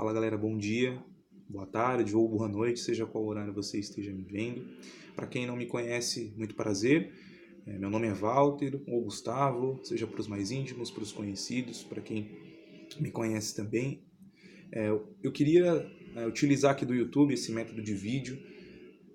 Fala galera, bom dia, boa tarde ou boa noite, seja qual horário você esteja me vendo. Para quem não me conhece, muito prazer. Meu nome é Walter ou Gustavo, seja para os mais íntimos, para os conhecidos, para quem me conhece também. Eu queria utilizar aqui do YouTube esse método de vídeo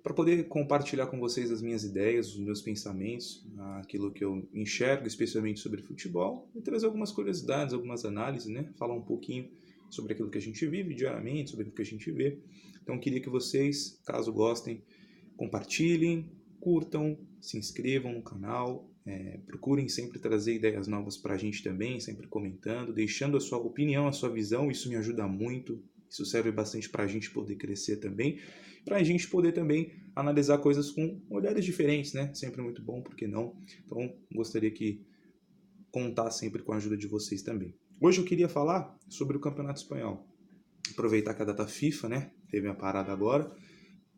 para poder compartilhar com vocês as minhas ideias, os meus pensamentos, aquilo que eu enxergo, especialmente sobre futebol, e trazer algumas curiosidades, algumas análises, né? Falar um pouquinho sobre aquilo que a gente vive diariamente, sobre aquilo que a gente vê. Então, eu queria que vocês, caso gostem, compartilhem, curtam, se inscrevam no canal, procurem sempre trazer ideias novas para a gente também, sempre comentando, deixando a sua opinião, a sua visão, isso me ajuda muito, isso serve bastante para a gente poder crescer também, para a gente poder também analisar coisas com olhares diferentes, né? Sempre muito bom, por que não? Então, gostaria que contar sempre com a ajuda de vocês também. Hoje eu queria falar sobre o Campeonato Espanhol. Aproveitar que a data FIFA, né? Teve a parada agora.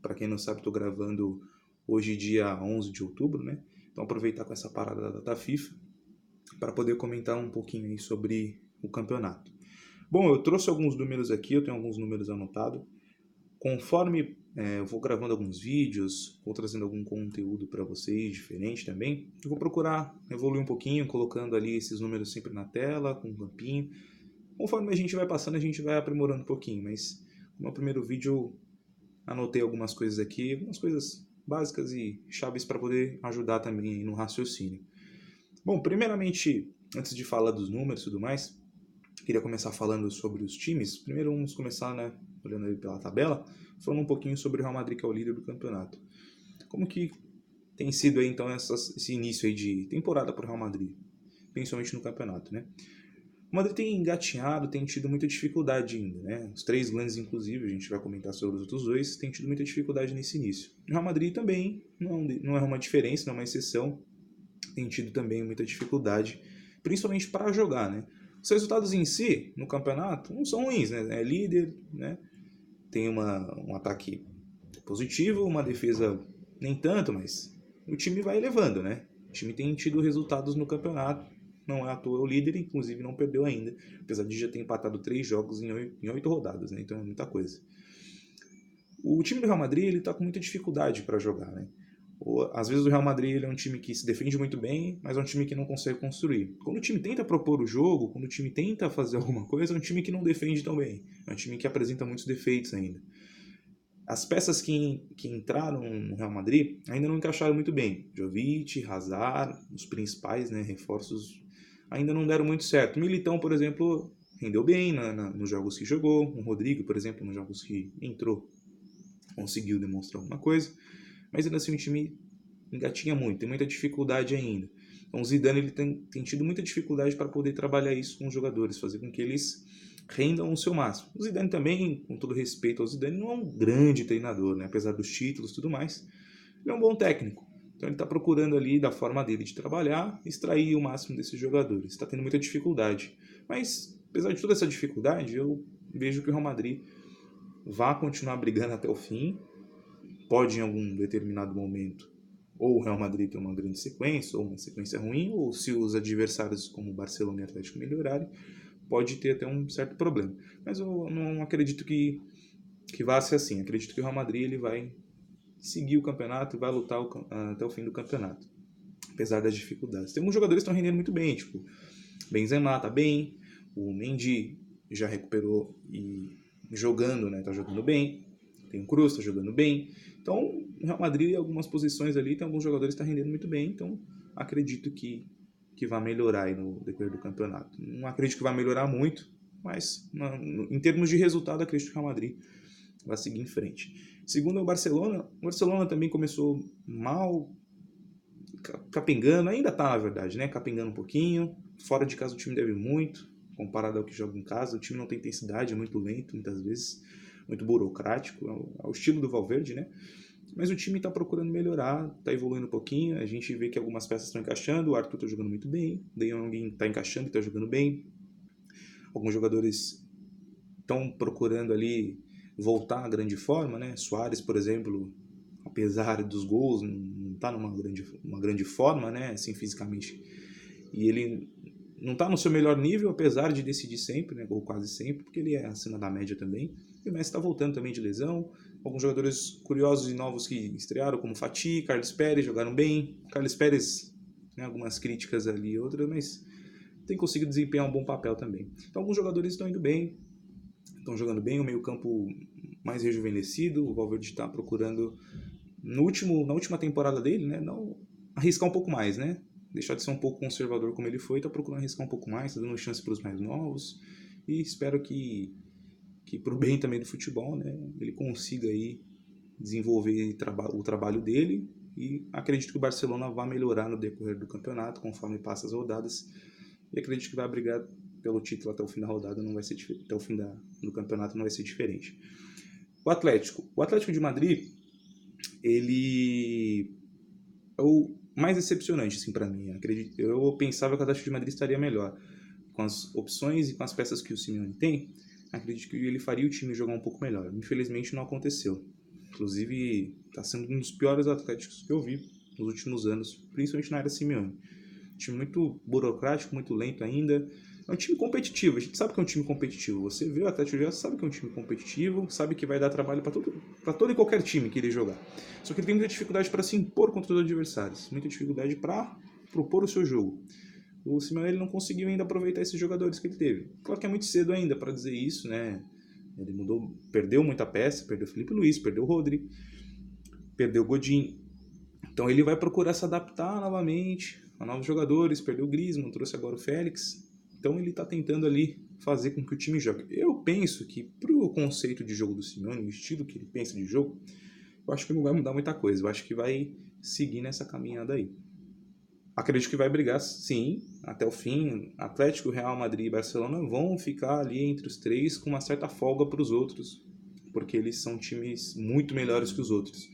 Para quem não sabe, estou gravando hoje, dia 11 de outubro, né? Então, aproveitar com essa parada da data FIFA para poder comentar um pouquinho aí sobre o campeonato. Bom, eu trouxe alguns números aqui, eu tenho alguns números anotados. Conforme eu vou gravando alguns vídeos, vou trazendo algum conteúdo para vocês diferente também, eu vou procurar evoluir um pouquinho, colocando ali esses números sempre na tela, com um campinho. Conforme a gente vai passando, a gente vai aprimorando um pouquinho, mas no meu primeiro vídeo eu anotei algumas coisas aqui, algumas coisas básicas e chaves para poder ajudar também no raciocínio. Bom, primeiramente, antes de falar dos números e tudo mais, queria começar falando sobre os times. Primeiro vamos começar, né, olhando aí pela tabela, falando um pouquinho sobre o Real Madrid, que é o líder do campeonato. Como que tem sido aí, então, esse início aí de temporada para o Real Madrid, principalmente no campeonato, né? O Madrid tem engatinhado, tem tido muita dificuldade ainda, né? Os três grandes, inclusive, a gente vai comentar sobre os outros dois, tem tido muita dificuldade nesse início. O Real Madrid também não é uma diferença, não é uma exceção, tem tido também muita dificuldade, principalmente para jogar, né? Os resultados em si, no campeonato, não são ruins, né? É líder, né? Tem um ataque positivo, uma defesa nem tanto, mas o time vai elevando, né? O time tem tido resultados no campeonato, não é à toa o líder, inclusive não perdeu ainda, apesar de já ter empatado 3 jogos em 8 rodadas, né? Então é muita coisa. O time do Real Madrid ele está com muita dificuldade para jogar, né? Às vezes o Real Madrid ele é um time que se defende muito bem, mas é um time que não consegue construir. Quando o time tenta propor o jogo, quando o time tenta fazer alguma coisa, é um time que não defende tão bem. É um time que apresenta muitos defeitos ainda. As peças que entraram no Real Madrid ainda não encaixaram muito bem. Jovic, Hazard, os principais, né, reforços, ainda não deram muito certo. Militão, por exemplo, rendeu bem nos jogos que jogou. O Rodrigo, por exemplo, nos jogos que entrou, conseguiu demonstrar alguma coisa. Mas ainda assim o time engatinha muito, tem muita dificuldade ainda. Então o Zidane ele tem tido muita dificuldade para poder trabalhar isso com os jogadores, fazer com que eles rendam o seu máximo. O Zidane também, com todo respeito ao Zidane, não é um grande treinador, né? Apesar dos títulos e tudo mais, ele é um bom técnico. Então ele está procurando ali, da forma dele de trabalhar, extrair o máximo desses jogadores. Está tendo muita dificuldade. Mas, apesar de toda essa dificuldade, eu vejo que o Real Madrid vai continuar brigando até o fim. Pode em algum determinado momento ou o Real Madrid ter uma grande sequência, ou uma sequência ruim, ou se os adversários como o Barcelona e o Atlético melhorarem, pode ter até um certo problema. Mas eu não acredito que vá ser assim. Acredito que o Real Madrid ele vai seguir o campeonato e vai lutar até o fim do campeonato, apesar das dificuldades. Tem alguns jogadores que estão rendendo muito bem, tipo Benzema tá bem, o Mendy já recuperou e jogando, né, tá jogando bem. Tem o Kroos, tá jogando bem. Então, o Real Madrid, em algumas posições ali, tem alguns jogadores que estão rendendo muito bem. Então, acredito que vai melhorar aí no decorrer do campeonato. Não acredito que vai melhorar muito, mas em termos de resultado, acredito que o Real Madrid vai seguir em frente. Segundo é o Barcelona. O Barcelona também começou mal, capengando. Ainda tá, na verdade, né? Capengando um pouquinho. Fora de casa o time deve muito, comparado ao que joga em casa. O time não tem intensidade, é muito lento muitas vezes, muito burocrático, é o estilo do Valverde, né? Mas o time está procurando melhorar, está evoluindo um pouquinho, a gente vê que algumas peças estão encaixando, o Arthur está jogando muito bem, o De Jong está encaixando e está jogando bem, alguns jogadores estão procurando ali voltar à grande forma, né? Suárez, por exemplo, apesar dos gols, não está numa grande forma, né? Assim, fisicamente, e ele não está no seu melhor nível, apesar de decidir sempre, né, gol quase sempre, porque ele é acima da média também. E o Messi está voltando também de lesão. Alguns jogadores curiosos e novos que estrearam, como Fati, Carlos Pérez, jogaram bem. Carlos Pérez, né, algumas críticas ali e outras, mas tem conseguido desempenhar um bom papel também. Então alguns jogadores estão indo bem, estão jogando bem, o meio-campo mais rejuvenescido. O Valverde está procurando, na última temporada dele, né, não arriscar um pouco mais, né? Deixar de ser um pouco conservador como ele foi, está procurando arriscar um pouco mais, está dando chance para os mais novos. E espero que pro bem também do futebol, né, ele consiga aí desenvolver o trabalho dele, e acredito que o Barcelona vai melhorar no decorrer do campeonato, conforme passa as rodadas, e acredito que vai brigar pelo título até o fim da rodada, não vai ser até o fim do campeonato não vai ser diferente. O Atlético de Madrid, ele é o mais decepcionante, assim, para mim. Eu pensava que o Atlético de Madrid estaria melhor com as opções e com as peças que o Simeone tem. Acredito que ele faria o time jogar um pouco melhor. Infelizmente não aconteceu. Inclusive, está sendo um dos piores Atléticos que eu vi nos últimos anos, principalmente na era Simeone. Um time muito burocrático, muito lento ainda. É um time competitivo, a gente sabe que é um time competitivo. Você vê o Atlético já sabe que é um time competitivo, sabe que vai dar trabalho para todo e qualquer time que ele jogar. Só que ele tem muita dificuldade para se impor contra os adversários, muita dificuldade para propor o seu jogo. O Simeone ele não conseguiu ainda aproveitar esses jogadores que ele teve. Claro que é muito cedo ainda para dizer isso, né? Ele perdeu muita peça, perdeu o Felipe Luiz, perdeu o Rodri, perdeu o Godin. Então ele vai procurar se adaptar novamente a novos jogadores, perdeu o Griezmann, trouxe agora o Félix. Então ele está tentando ali fazer com que o time jogue. Eu penso que pro conceito de jogo do Simeone, o estilo que ele pensa de jogo, eu acho que não vai mudar muita coisa. Eu acho que vai seguir nessa caminhada aí. Acredito que vai brigar, sim, até o fim. Atlético, Real Madrid e Barcelona vão ficar ali entre os três com uma certa folga para os outros, porque eles são times muito melhores que os outros.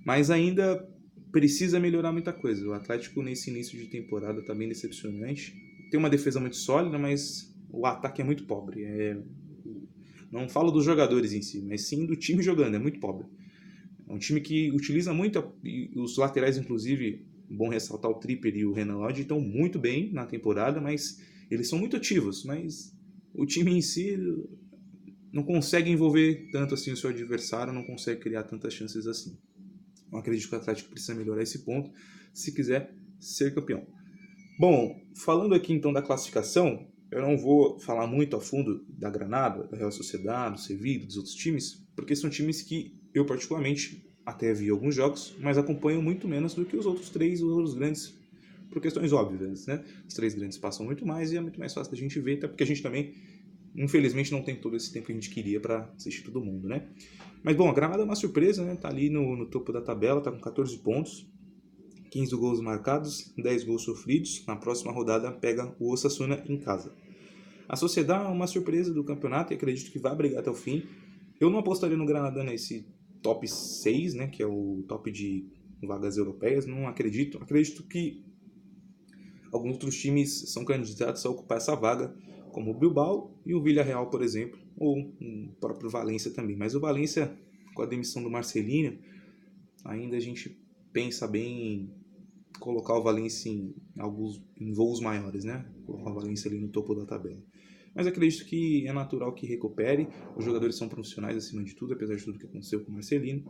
Mas ainda precisa melhorar muita coisa. O Atlético, nesse início de temporada, está bem decepcionante. Tem uma defesa muito sólida, mas o ataque é muito pobre. Não falo dos jogadores em si, mas sim do time jogando, é muito pobre. É um time que utiliza muito, os laterais, inclusive, bom ressaltar o Trippier e o Renan Lodge, estão muito bem na temporada, mas eles são muito ativos, mas o time em si não consegue envolver tanto assim o seu adversário, não consegue criar tantas chances assim. Eu acredito que o Atlético precisa melhorar esse ponto se quiser ser campeão. Bom, falando aqui então da classificação, eu não vou falar muito a fundo da Granada, da Real Sociedade, do Sevilla, dos outros times, porque são times que eu particularmente até vi alguns jogos, mas acompanho muito menos do que os outros grandes, por questões óbvias, né? Os três grandes passam muito mais e é muito mais fácil da gente ver, até porque a gente também, infelizmente, não tem todo esse tempo que a gente queria para assistir todo mundo, né? Mas bom, a Granada é uma surpresa, né? Tá ali no topo da tabela, tá com 14 pontos, 15 gols marcados, 10 gols sofridos. Na próxima rodada pega o Osasuna em casa. A Sociedad é uma surpresa do campeonato e acredito que vai brigar até o fim. Eu não apostaria no Granada nesse top 6, né, que é o top de vagas europeias, não acredito. Acredito que alguns outros times são candidatos a ocupar essa vaga, como o Bilbao e o Villarreal, por exemplo, ou o próprio Valência também. Mas o Valência, com a demissão do Marcelino, ainda a gente pensa bem em colocar o Valência em voos maiores, né? Colocar o Valência ali no topo da tabela. Mas acredito que é natural que recupere. Os jogadores são profissionais acima de tudo, apesar de tudo que aconteceu com o Marcelino.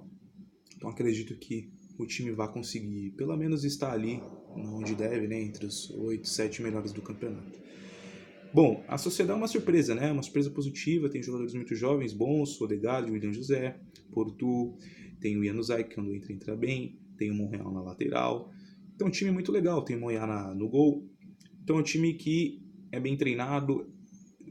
Então acredito que o time vai conseguir, pelo menos, estar ali onde deve, né? Entre os 8, 7 melhores do campeonato. Bom, a Sociedade é uma surpresa, né? Uma surpresa positiva. Tem jogadores muito jovens, bons, Odegaard, William José, Porto, tem o Januzaj, que quando entra bem, tem o Monreal na lateral. Então é um time muito legal, tem o Moyá no gol. Então é um time que é bem treinado,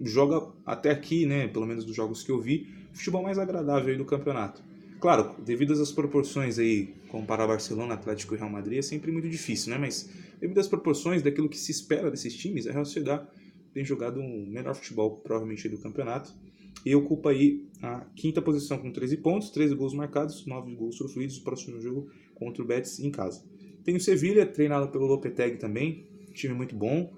joga até aqui, né, pelo menos dos jogos que eu vi, o futebol mais agradável aí do campeonato. Claro, devido às proporções aí, comparar Barcelona, Atlético e Real Madrid é sempre muito difícil, né, mas devido às proporções daquilo que se espera desses times, a Real Sociedad tem jogado um melhor futebol provavelmente do campeonato e ocupa aí a quinta posição com 13 pontos, 13 gols marcados, 9 gols sofridos no próximo jogo contra o Betis em casa. Tem o Sevilla, treinado pelo Lopetegui também, time muito bom.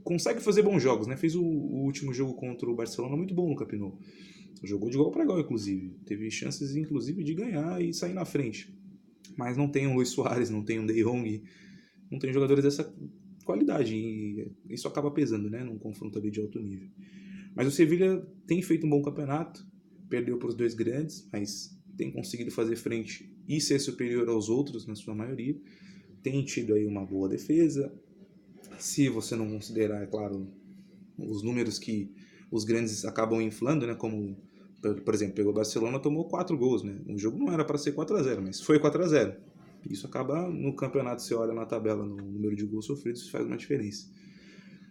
Consegue fazer bons jogos, né? Fez o último jogo contra o Barcelona muito bom no Camp Nou. Jogou de igual para igual, inclusive. Teve chances, inclusive, de ganhar e sair na frente. Mas não tem um Luis Suárez, não tem um De Jong, não tem jogadores qualidade, e isso acaba pesando, né, num confronto ali de alto nível. Mas o Sevilla tem feito um bom campeonato, perdeu para os dois grandes, mas tem conseguido fazer frente e ser superior aos outros na sua maioria. Tem tido aí uma boa defesa, se você não considerar, é claro, os números que os grandes acabam inflando, né, como, por exemplo, pegou o Barcelona, tomou 4 gols, né? O jogo não era para ser 4-0, mas foi 4-0. Isso acaba no campeonato, você olha na tabela, no número de gols sofridos, isso faz uma diferença.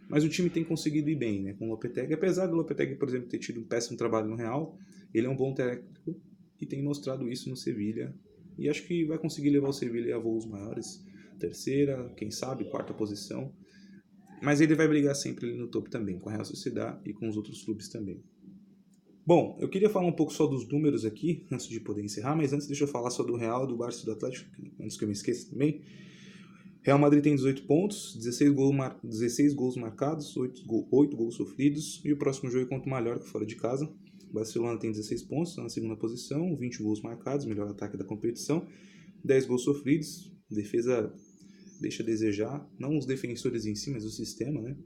Mas o time tem conseguido ir bem, né, com o Lopetegui. Apesar do Lopetegui, por exemplo, ter tido um péssimo trabalho no Real, ele é um bom técnico e tem mostrado isso no Sevilla. E acho que vai conseguir levar o Sevilla a voos maiores, terceira, quem sabe, quarta posição. Mas ele vai brigar sempre ali no topo também, com a Real Sociedad e com os outros clubes também. Bom, eu queria falar um pouco só dos números aqui, antes de poder encerrar, mas antes deixa eu falar só do Real, do Barça e do Atlético, antes que eu me esqueça também. Real Madrid tem 18 pontos, 16 gols marcados, 8 gols sofridos, e o próximo jogo é contra o Mallorca, fora de casa. O Barcelona tem 16 pontos, está na segunda posição, 20 gols marcados, melhor ataque da competição, 10 gols sofridos, defesa deixa a desejar, não os defensores em si, mas o sistema, né?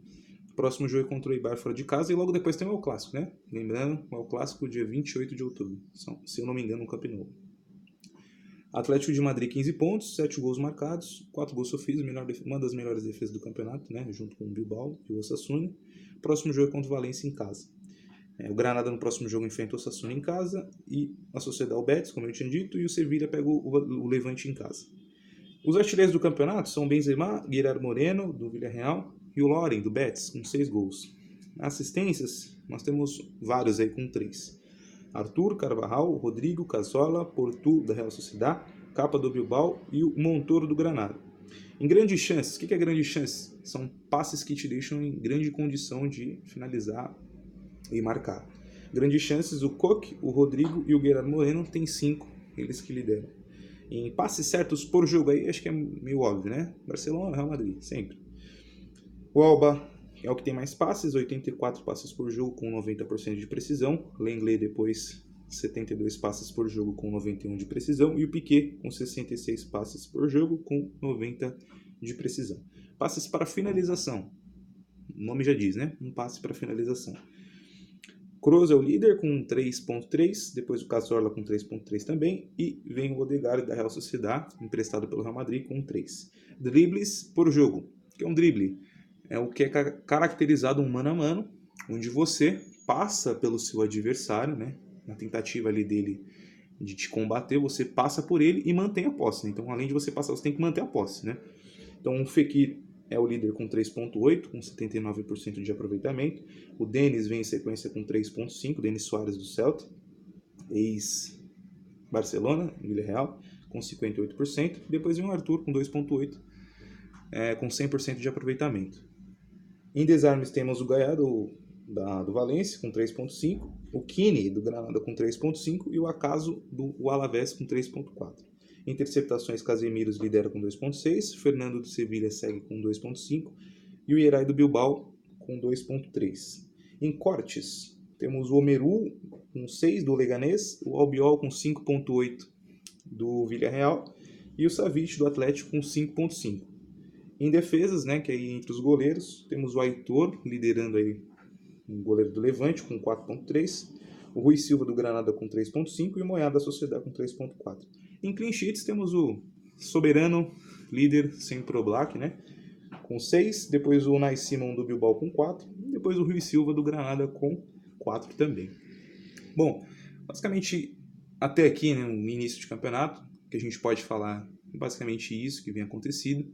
O próximo jogo é contra o Eibar fora de casa, e logo depois tem o El Clássico, né? Lembrando, o El Clássico dia 28 de outubro, se eu não me engano, no Camp Nou. Atlético de Madrid, 15 pontos, 7 gols marcados, 4 gols sofridos, uma das melhores defesas do campeonato, né, junto com o Bilbao e o Osasuna. Próximo jogo é contra o Valência em casa. O Granada no próximo jogo enfrenta o Osasuna em casa, e a Sociedad o Betis, como eu tinha dito, e o Sevilla pega o Levante em casa. Os artilheiros do campeonato são Benzema, Guilherme Moreno, do Villarreal, e o Loren, do Betis, com 6 gols. Assistências, nós temos vários aí com 3. Arthur, Carvajal, Rodrigo, Cazorla, Portu, da Real Sociedad, Capa do Bilbao e o Montoro do Granada. Em grandes chances, o que é grande chance? São passes que te deixam em grande condição de finalizar e marcar. Grandes chances, o Koch, o Rodrigo e o Guilherme Moreno têm 5, eles que lideram. Em passes certos por jogo aí, acho que é meio óbvio, né? Barcelona, Real Madrid, sempre. O Alba é o que tem mais passes, 84 passes por jogo com 90% de precisão. Lenglet depois 72 passes por jogo com 91% de precisão. E o Piquet com 66 passes por jogo com 90% de precisão. Passes para finalização. O nome já diz, né? Um passe para finalização. Kroos é o líder com 3.3, depois o Cazorla com 3.3 também, e vem o Odegaard da Real Sociedad, emprestado pelo Real Madrid, com 3. Dribles por jogo. O que é um drible? É o que é caracterizado um mano a mano, onde você passa pelo seu adversário, né? Na tentativa ali dele de te combater, você passa por ele e mantém a posse. Né? Então, além de você passar, você tem que manter a posse, né? Então, o Fekir é o líder com 3.8, com 79% de aproveitamento. O Denis vem em sequência com 3.5, Denis Suárez do Celta, ex-Barcelona, Villarreal, com 58%. Depois vem o Arthur com 2.8, com 100% de aproveitamento. Em desarmes temos o Gaya do Valência com 3.5, o Kini do Granada com 3.5 e o Acaso do Alavés com 3.4. Interceptações, Casemiros lidera com 2.6, Fernando do Sevilha segue com 2.5 e o Yeray do Bilbao com 2.3. Em cortes, temos o Omeru com 6 do Leganés, o Albiol com 5.8 do Villarreal e o Savic do Atlético com 5.5. Em defesas, né, que é entre os goleiros, temos o Aitor liderando aí, o goleiro do Levante com 4.3, o Rui Silva do Granada com 3.5 e o Moyá da Sociedad com 3.4. Em clean sheets temos o soberano líder sempre Oblak, né, com 6, depois o Unai Simon do Bilbao com 4, e depois o Rui Silva do Granada com 4 também. Bom, basicamente até aqui, né, no início de campeonato, que a gente pode falar basicamente isso que vem acontecido.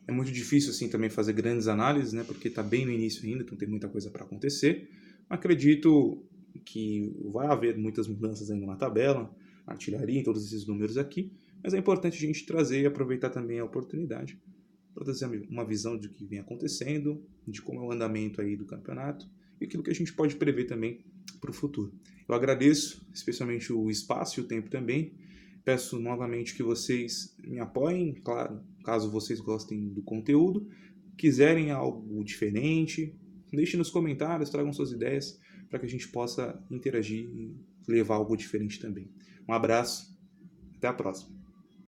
É muito difícil assim também fazer grandes análises, né, porque está bem no início ainda, então tem muita coisa para acontecer. Acredito que vai haver muitas mudanças ainda na tabela, artilharia, em todos esses números aqui, mas é importante a gente trazer e aproveitar também a oportunidade para trazer uma visão do que vem acontecendo, de como é o andamento aí do campeonato e aquilo que a gente pode prever também para o futuro. Eu agradeço especialmente o espaço e o tempo também. Peço novamente que vocês me apoiem, claro, caso vocês gostem do conteúdo. Quiserem algo diferente, deixem nos comentários, tragam suas ideias para que a gente possa interagir e levar algo diferente também. Um abraço, até a próxima.